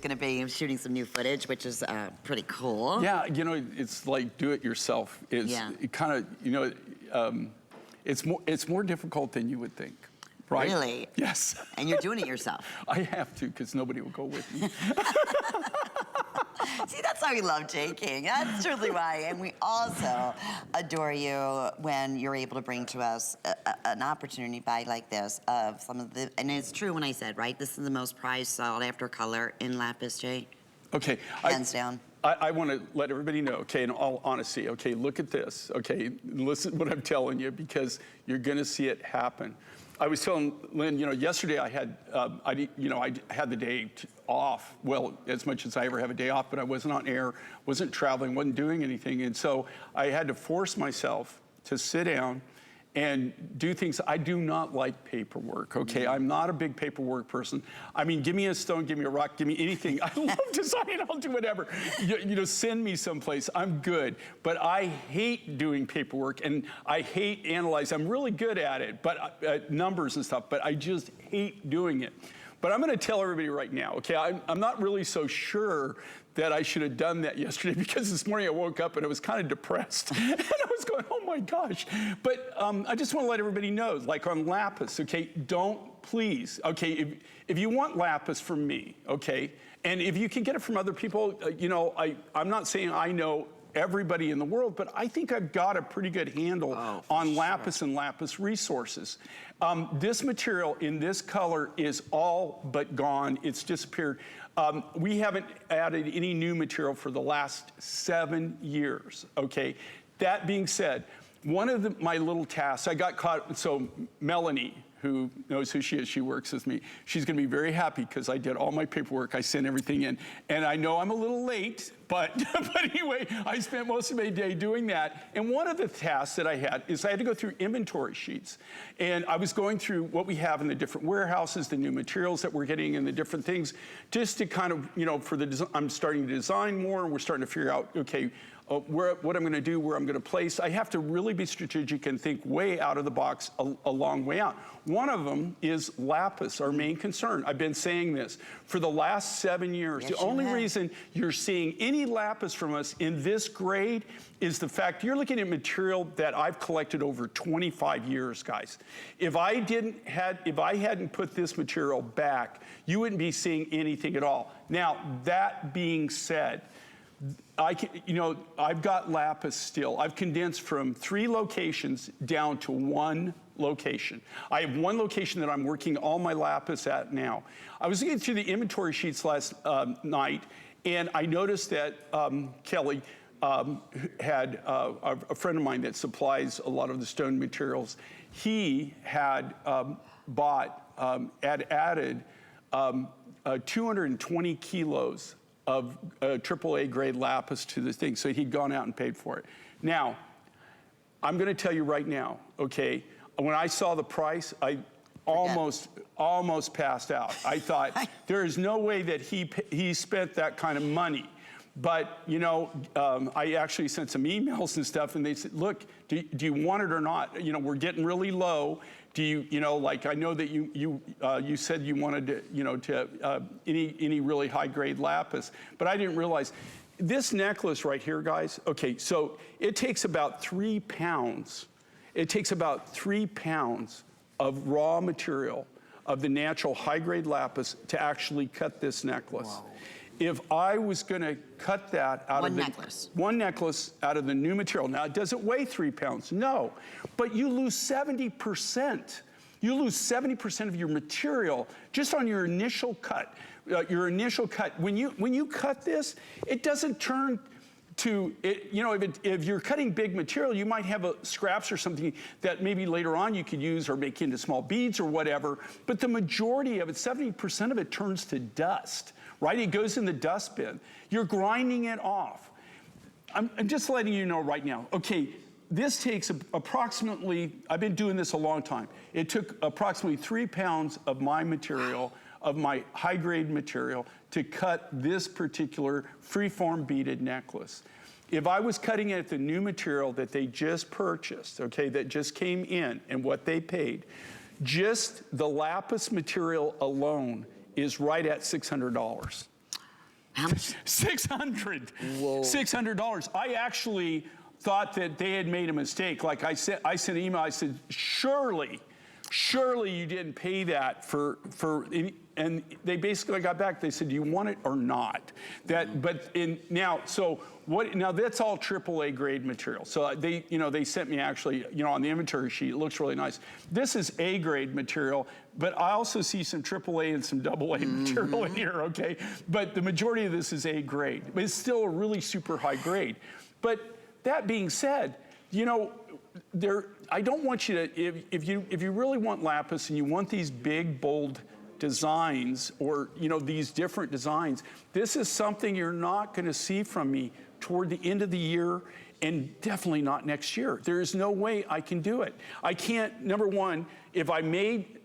Gonna be shooting some new footage, which is pretty cool. Yeah, you know, it's like do it yourself. It's it kind of, you know, it's more difficult than you would think. Right? Really? Yes. And you're doing it yourself. I have to, because nobody will go with me. See, that's why we love J-King. That's truly why. And we also adore you when you're able to bring to us an opportunity buy like this of some of the, and it's true when I said, right, this is the most prized sought after color in Lapis, Jay. Okay. Hands down. I want to let everybody know, okay, in all honesty, okay, look at this, okay, listen to what I'm telling you, because you're going to see it happen. I was telling Lynn, you know, yesterday I had, I had the day off, well, as much as I ever have a day off, but I wasn't on air, wasn't traveling, wasn't doing anything, and so I had to force myself to sit down and do things. I do not like paperwork, okay? I'm not a big paperwork person. I mean, give me a stone, give me a rock, give me anything. I love designing, I'll do whatever. You know, send me someplace, I'm good. But I hate doing paperwork and I hate analyzing. I'm really good at it, but numbers and stuff, but I just hate doing it. But I'm gonna tell everybody right now, okay? I'm not really so sure that I should have done that yesterday, because this morning I woke up and I was kind of depressed. And I was going, oh my gosh. But I just want to let everybody know, like on Lapis, okay, don't please, okay, if you want Lapis from me, okay, and if you can get it from other people, you know, I'm not saying I know everybody in the world, but I think I've got a pretty good handle on Lapis and Lapis resources. This material in this color is all but gone. It's disappeared. We haven't added any new material for the last 7 years, okay? That being said, one of my little tasks, I got caught, so Melanie, who knows who she is, she works with me. She's gonna be very happy because I did all my paperwork, I sent everything in. And I know I'm a little late, but anyway, I spent most of my day doing that. And one of the tasks that I had is I had to go through inventory sheets. And I was going through what we have in the different warehouses, the new materials that we're getting and the different things, just to kind of, you know, for the, I'm starting to design more and we're starting to figure out, okay, what I'm gonna do, where I'm gonna place. I have to really be strategic and think way out of the box, a long way out. One of them is Lapis, our main concern. I've been saying this for the last 7 years. Yes, the only reason you're seeing any Lapis from us in this grade is the fact you're looking at material that I've collected over 25 years, guys. If I hadn't put this material back, you wouldn't be seeing anything at all. Now, that being said, I've got Lapis still. I've condensed from 3 locations down to 1 location. I have 1 location that I'm working all my Lapis at now. I was looking through the inventory sheets last night, and I noticed that Kelly had a friend of mine that supplies a lot of the stone materials. He had added 220 kilos of AAA grade Lapis to the thing, so he'd gone out and paid for it. Now, I'm gonna tell you right now, okay, when I saw the price, I almost passed out. I thought, there is no way that he spent that kind of money. But, you know, I actually sent some emails and stuff, and they said, look, do you want it or not? You know, we're getting really low. Do you know, like, I know that you said you wanted to, you know, any really high grade Lapis, but I didn't realize this necklace right here, guys. Okay, so it takes about 3 pounds. It takes about 3 pounds of raw material of the natural high grade Lapis to actually cut this necklace. Wow. If I was gonna cut that out of one necklace out of the new material, now it doesn't weigh 3 pounds, no, but you lose 70%. You lose 70% of your material just on your initial cut. When you cut this, it doesn't turn to, you know, if you're cutting big material, you might have scraps or something that maybe later on you could use or make into small beads or whatever, but the majority of it, 70% of it turns to dust, right? It goes in the dustbin. You're grinding it off. I'm just letting you know right now, okay, this takes approximately, I've been doing this a long time. It took approximately 3 pounds of my material, of my high-grade material, to cut this particular freeform beaded necklace. If I was cutting it at the new material that they just purchased, okay, that just came in and what they paid, just the Lapis material alone is right at $600. How much? 600. Whoa. $600. I actually thought that they had made a mistake. Like I sent an email, I said, surely you didn't pay that for and they basically got back. They said, do you want it or not? Now that's all AAA grade material. So they sent me actually, on the inventory sheet, it looks really nice. This is A grade material, but I also see some AAA and some AA material in here, okay? But the majority of this is A grade, but it's still a really super high grade. But that being said, I don't want you to, if you really want lapis and you want these big, bold designs or, these different designs, this is something you're not going to see from me toward the end of the year and definitely not next year. There is no way I can do it. I can't, number one, if I made,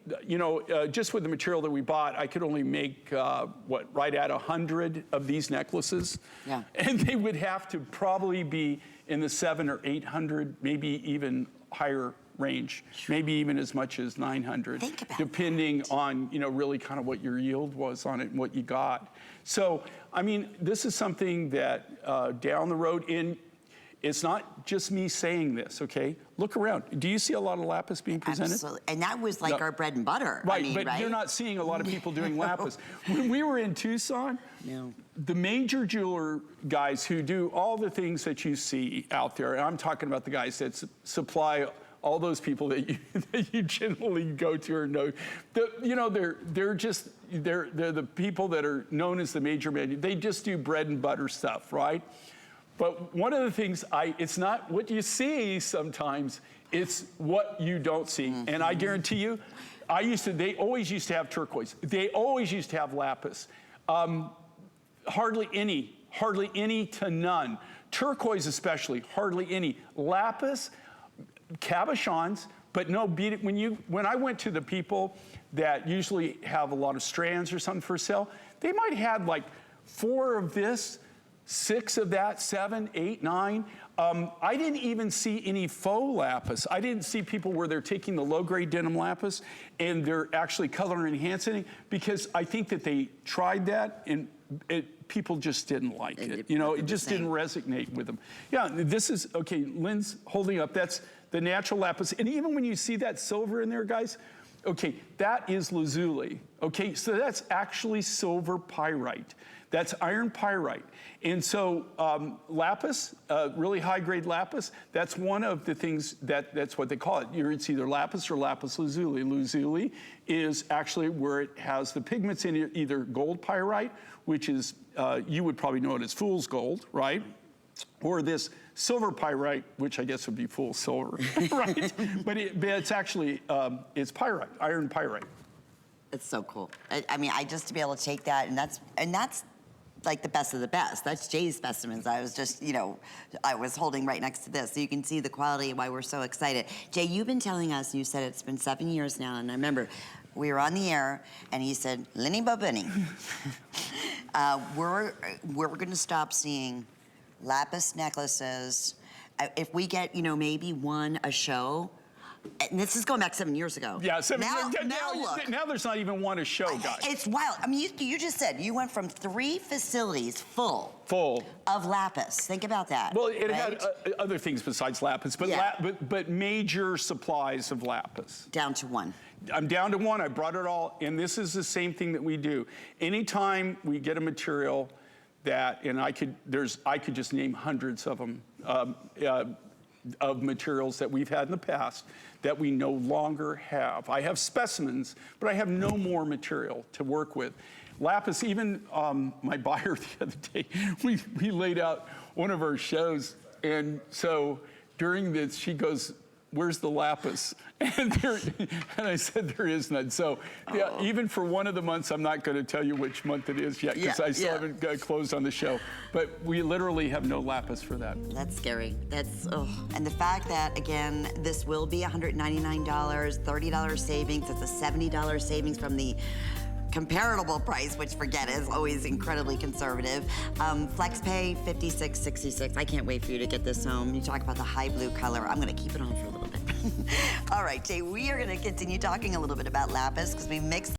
just with the material that we bought, I could only make, right at 100 of these necklaces. Yeah. And they would have to probably be in the 700 or 800, maybe even higher range, maybe even as much as 900, depending on, really kind of what your yield was on it and what you got. So, I mean, this is something that down the road, it's not just me saying this, okay? Look around. Do you see a lot of lapis being presented? Absolutely. And that was like our bread and butter. Right, but you're not seeing a lot of people doing lapis. When we were in Tucson, the major jeweler guys who do all the things that you see out there, and I'm talking about the guys that supply all those people that you generally go to or know, they're the people that are known as the major menu. They just do bread and butter stuff, right? But one of the things it's not what you see sometimes, it's what you don't see. And I guarantee you, they always used to have turquoise. They always used to have lapis. Hardly any to none. Turquoise especially, hardly any. Lapis, cabochons, but no, when I went to the people that usually have a lot of strands or something for sale, they might have like 4 of this, 6 of that, 7, 8, 9. I didn't even see any faux lapis. I didn't see people where they're taking the low-grade denim lapis and they're actually color enhancing it, because I think that they tried that and people just didn't like it. It just didn't resonate with them. Yeah, this is, okay, Lynn's holding up, that's the natural lapis. And even when you see that silver in there, guys, okay, that is lazuli. Okay, so that's actually silver pyrite. That's iron pyrite. And so lapis, really high-grade lapis, that's one of the things that's what they call it. It's either lapis or lapis lazuli. Lazuli is actually where it has the pigments in it, either gold pyrite, which is, you would probably know it as fool's gold, right? Or this silver pyrite, which I guess would be fool's silver, right? But it's actually, it's pyrite, iron pyrite. It's so cool. I mean, just to be able to take that, and that's like the best of the best. That's Jay's specimens. I was just, I was holding right next to this, so you can see the quality and why we're so excited. Jay, you've been telling us, you said it's been 7 years now, and I remember we were on the air, and he said, Lenny Bobini, we're gonna stop seeing lapis necklaces. If we get, maybe one a show, and this is going back 7 years ago. Yeah, 7 years. Look. Now there's not even one a show, guys. It's wild. I mean, you just said you went from 3 facilities full of lapis. Think about that. Well, it had other things besides lapis, but major supplies of lapis. Down to 1. I'm down to 1. I brought it all, and this is the same thing that we do. Anytime we get a material that, and I could just name hundreds of them, of materials that we've had in the past that we no longer have. I have specimens, but I have no more material to work with. Lapis, even my buyer the other day, we laid out one of our shows, and so during this, she goes, where's the lapis? And I said, there is none. So yeah, even for one of the months, I'm not going to tell you which month it is yet, because I still haven't closed on the show. But we literally have no lapis for that. That's scary. And the fact that, again, this will be $199, $30 savings. It's a $70 savings from the comparable price, which forget is always incredibly conservative. Flex pay, $56.66. I can't wait for you to get this home. You talk about the high blue color. I'm gonna keep it on for a little bit. All right, Jay, we are gonna continue talking a little bit about lapis because we mixed